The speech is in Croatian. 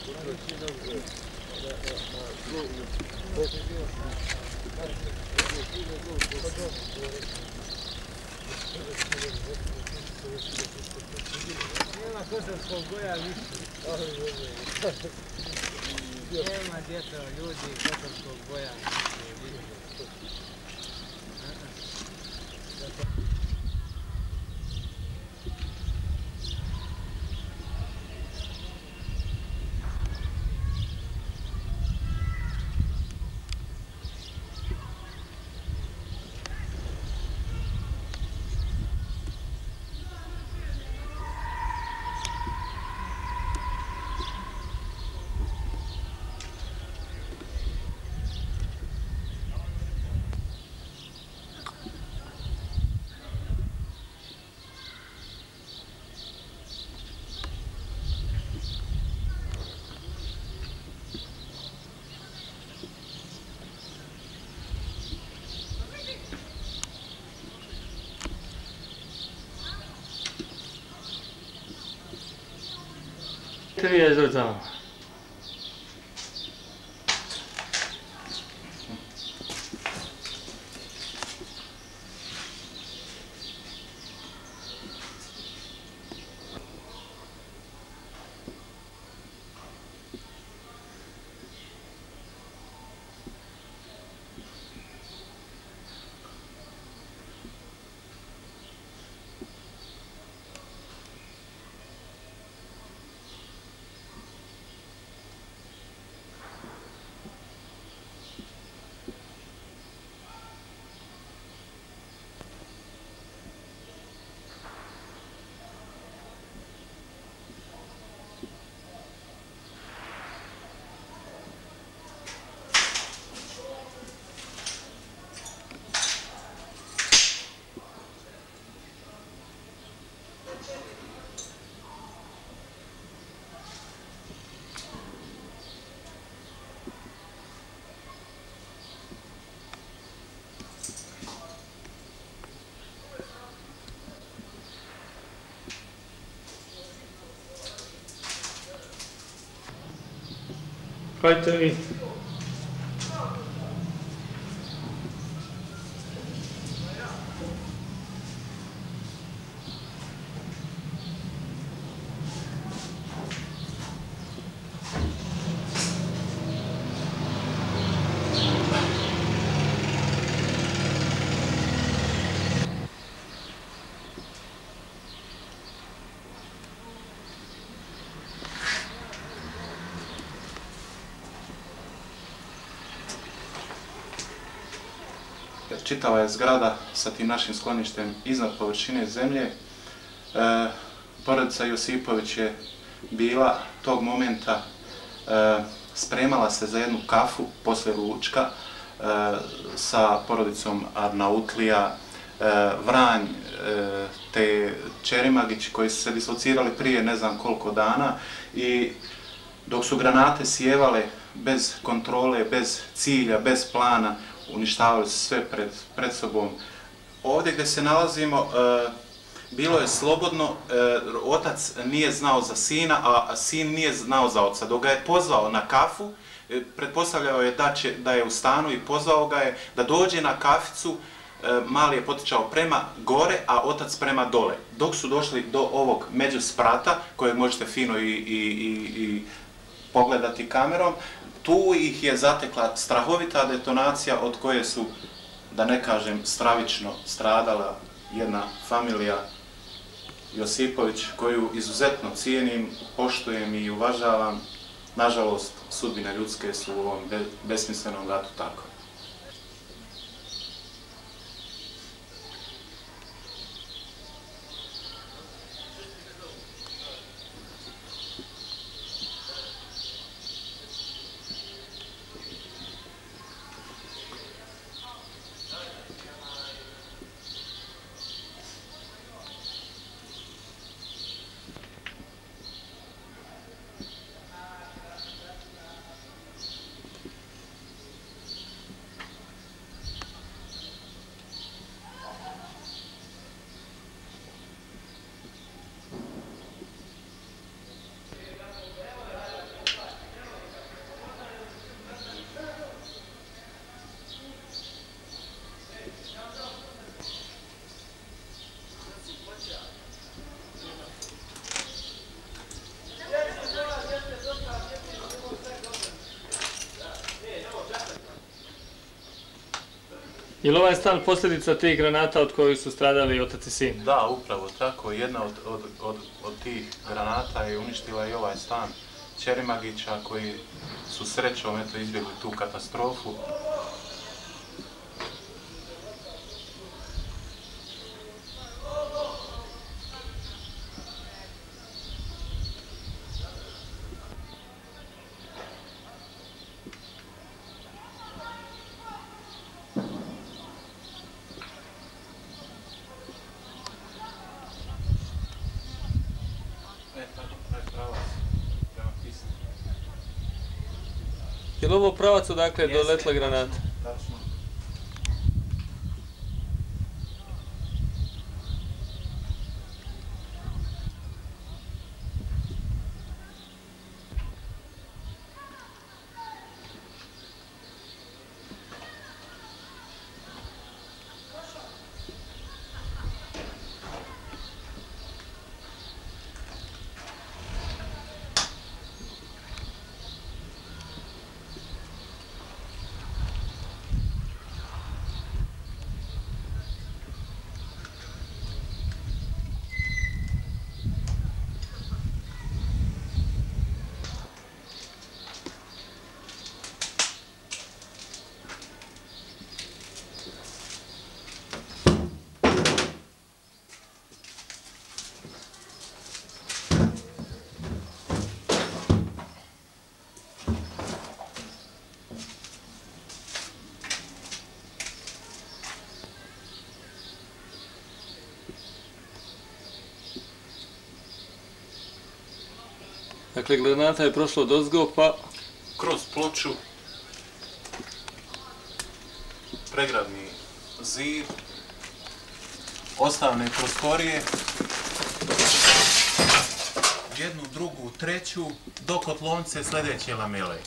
Nema kosovskog boja više. Nema djeto ljudi kosovskog boja više. Tri je zrcalo. Hajde vi. Čitava je zgrada sa tim našim skloništem iznad površine zemlje. Porodica Josipović je bila tog momenta, spremala se za jednu kafu poslije ručka sa porodicom Arnautlija, Vranj, te Čerimagić koji su se dislocirali prije ne znam koliko dana i dok su granate sjevale bez kontrole, bez cilja, bez plana, uništavali su sve pred sobom. Ovdje gdje se nalazimo bilo je slobodno, otac nije znao za sina, a sin nije znao za oca. Dok ga je pozvao na kafu, pretpostavljao je da je u stanu i pozvao ga je da dođe na kaficu, mali je potičao prema gore, a otac prema dole. Dok su došli do ovog međusprata, kojeg možete fino i pogledati kamerom, tu ih je zatekla strahovita detonacija od koje su, da ne kažem, stravično stradala jedna familija Josipović koju izuzetno cijenim, poštujem i uvažavam. Nažalost, sudbine ljudske su u ovom besmislenom ratu tako. Je li ovaj stan posljedica tih granata od kojih su stradali otac i sin? Da, upravo tako. Jedna od tih granata je uništila i ovaj stan Čerimagića koji su srećom izbjegli tu katastrofu. Je li ovo pravac odakle je doletla granata? Tačno. Dakle, granata je prošla odozgo, pa... Kroz ploču, pregradni zid, ostavne prostorije, jednu, drugu, treću, do kotlovnice sljedeće lamele.